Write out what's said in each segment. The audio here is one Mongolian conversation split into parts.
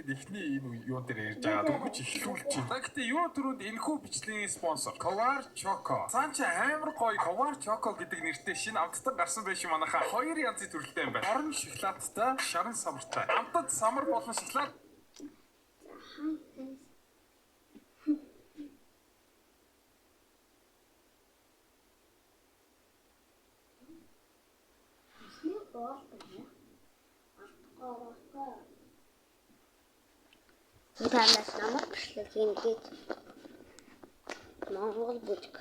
эхний энэ юун дээр ярьж байгаа дөрвөж эхлүүлж байна. Гэхдээ юу түрүүнд энэхүү бичлэгийн спонсор Ковар Choco. Цаанча амар гоё Ковар Choco гэдэг нэртэй шинэ амттан гарсан байшин манайхаа хоёр янзын төрөлтэй юм байна. Орон шоколадтай, шаран самартай. Амтад самар болон шоколад. Танаас намайг бичлэг хийгээд Монгол бүжиг.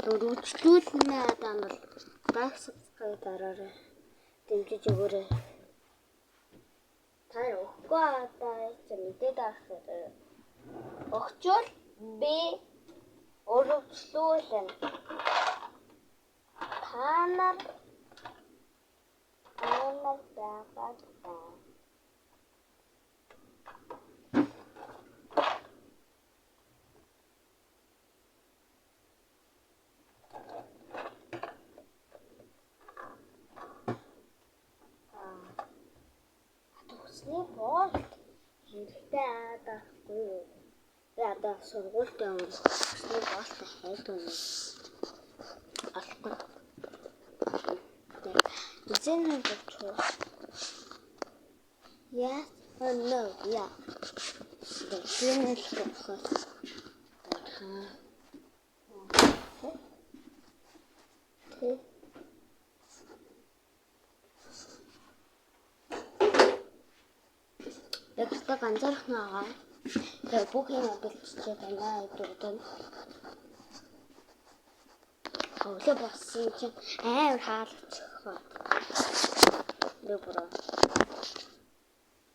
Дөрөвчлүүлнэ адам бол дагсацгай дараарай. Дэмжиж өгөөрэй. Та өгөхгүй одоо чи мэдээд авах. Огчвол би өрөвчлүүлнэ. Танаар байгаад байна. Тусны бол хэрэгтэй аадахгүй. Яда сургуультай юм. Тусны бол хайдаг юм. Алахгүй. Изэнэ бочоо. Yes or no? Yeah. Изэнэ бочоо. Ягтай ганцаарх наагаа. Тэгээ бүх юм бэлтжиж байна гэдэг. Хавлаа болсон чинь амар хаалцчихоо. Добро.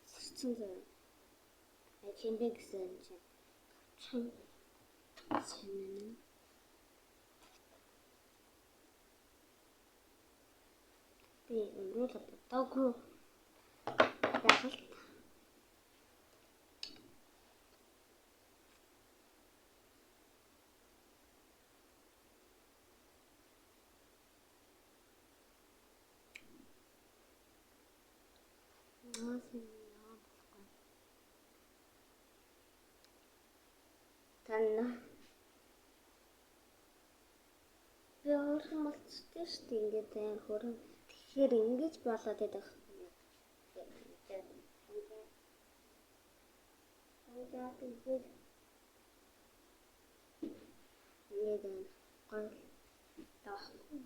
Сценэр. Чимбэг гэсэн чинь. Сэнэн. Би өнөөдөр даггүй. Яагаад? Танна. Би өөрөөр малцдаг шүү дээ ингээд амар хөрөн. Тэгэхээр ингэж болоод байдаг. Яагаад гол таахгүй.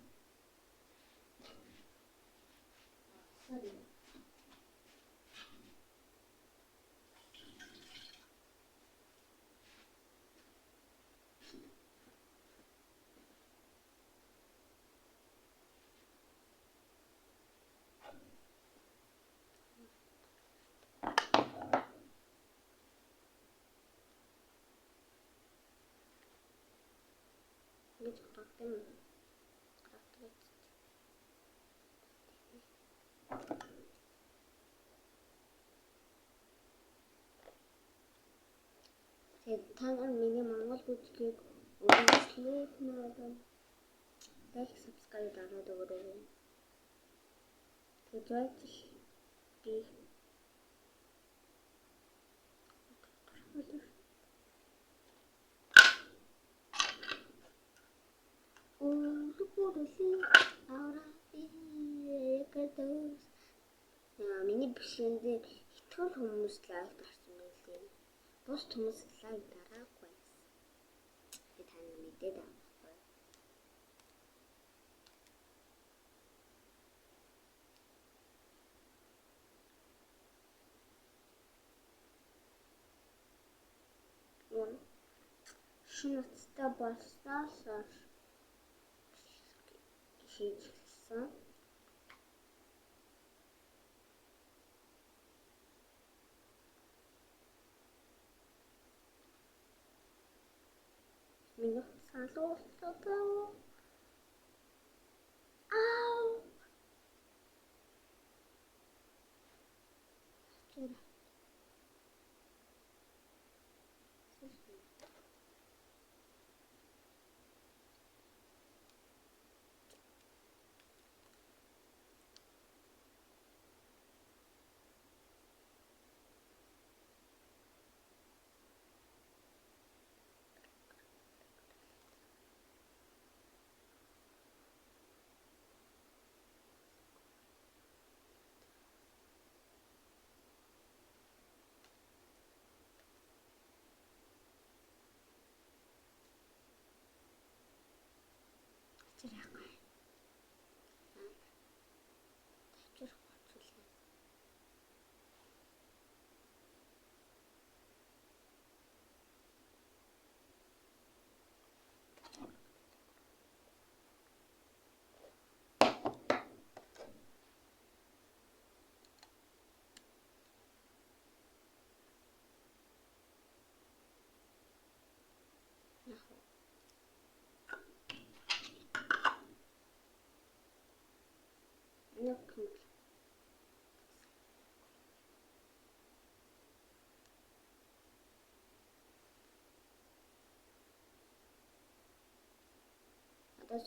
Sorry. Гэж бодсон юм. Тэгээд та нар миний Монгол бүжгийг үргэлжлүүлэх нь лайк, subscribe дараад өгөөрэй. Тэгээд би миний бишэнд итгэл хүмүүс лайк дарсан байлээ. Бус хүмүүс лайк дараагүй байсан. Би тань мэдээд авахгүй. Мөн шинэтэй болсноос хийчихсэн. Миний салуултаа. Ау.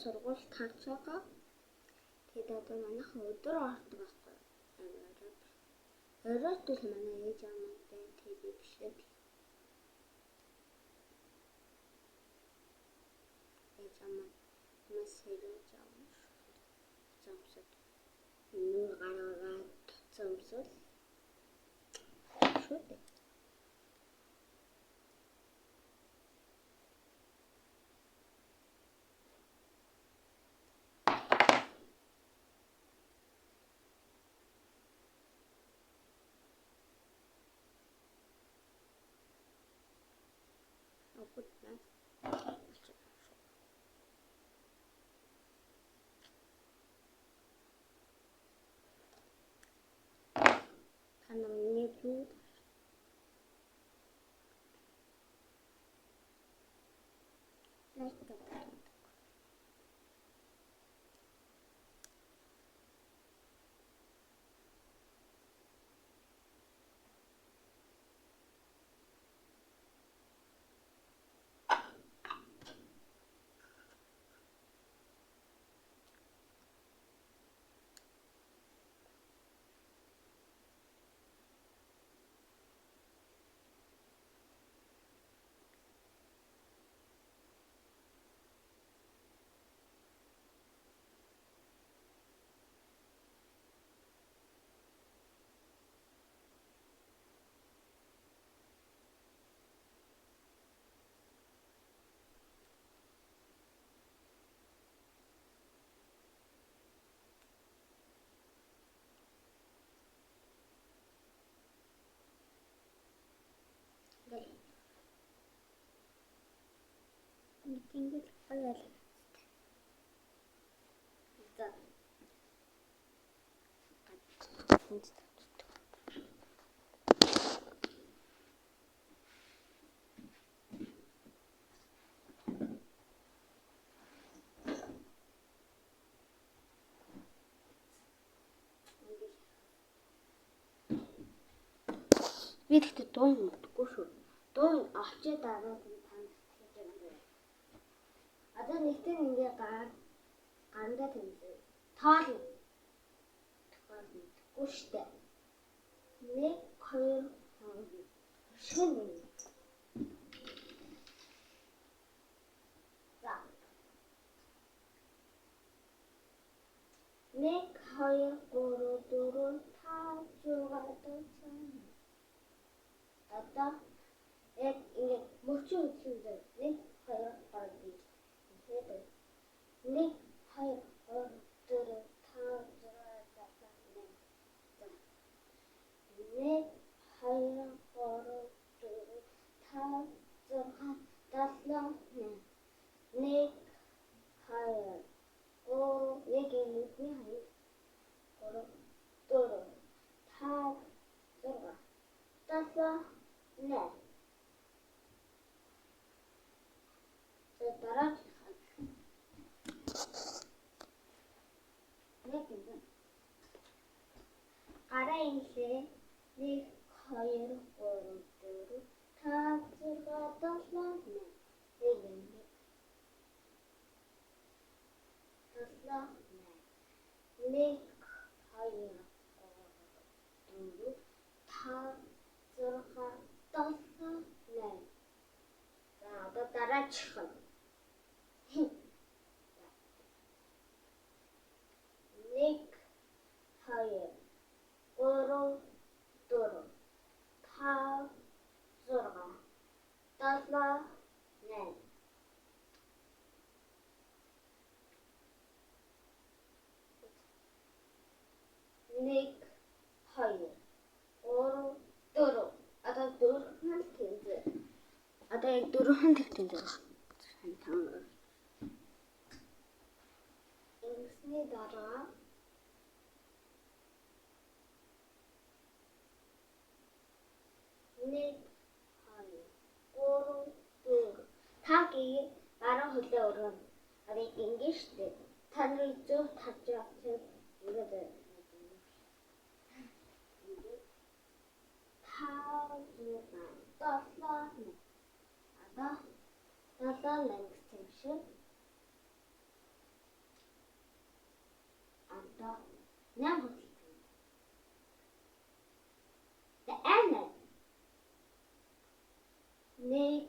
сургууль тарж байгаа. Тэгээд одоо манайхан өдөр ордог байхгүй. Оройд бол манай ээж амаатай TV бичлэг. Ээж амаа масэрэж авах. Замсад. Нүүр гараагаад замсал. Шүт. Good. Танаа миний юу? Лайк гэдэг. Tinggal ayal. За. Би тэгтээ дуу мэдгүй шүү. Дуу авчиж дараа нь танд хэлж байгаа. Одоо нэгтэн ингээ гандаа тэмцээ. Тоол. Тоол мэдгүй штэ. 1 2 3 шин. За. 1 2 3 4 5 6 7 Одоо яг ингэ мөчөө үзлээ. 1 2 3 4 1 2 3 4 5 6 7 8 дараа гараа инлээ 1 2 3 4 5 6 7 8 За одоо дараачих нь 1 2 3 4 5 6 7 8 1 2 3 4 одоо дөрвөн тэмцээ. Одоо яг дөрвөн тэмцээ. Тань. Ингэсний дараа 1 2 3 4 тагийн гараа хөлөө өргөн. Арыг ингэж штэ. Та нарыг зөв тарж авчих ингээд одоо 7 лангс тийм шиг 8 хөлтөлцөн. The end. 1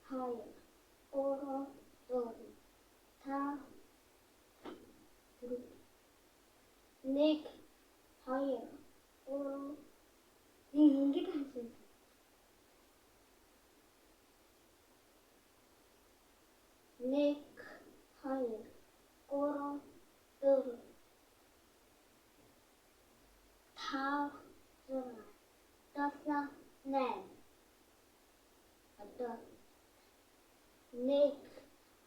2 3 4 5 1 2 3 ингэж хэлсэн. 1 2 3 4 5 6 7 8 одоо 1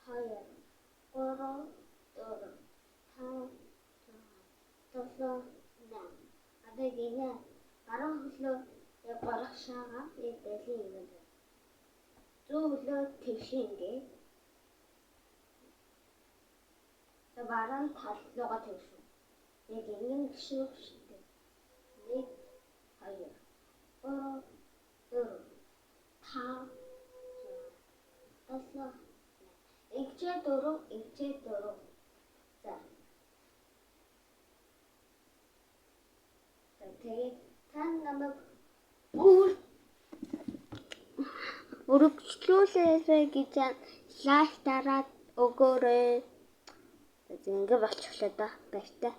2 3 4 5 6 7 8 одоо гинэ баруун хөлөө яг горох шаага яг дэлхийн юм байна. Зүүн хөлөө тэгшингээ. За баруун таллуугаа тэгшин. Яг ингэ гişнүх шигтэй. 1 2 3 4 5 6 7 Игчээ 4. За. Тэгээд та намайг өргөжлүүлээрэй гэж лайк дараад өгөөрэй. Ингэ болчихлоо да. Баяртай.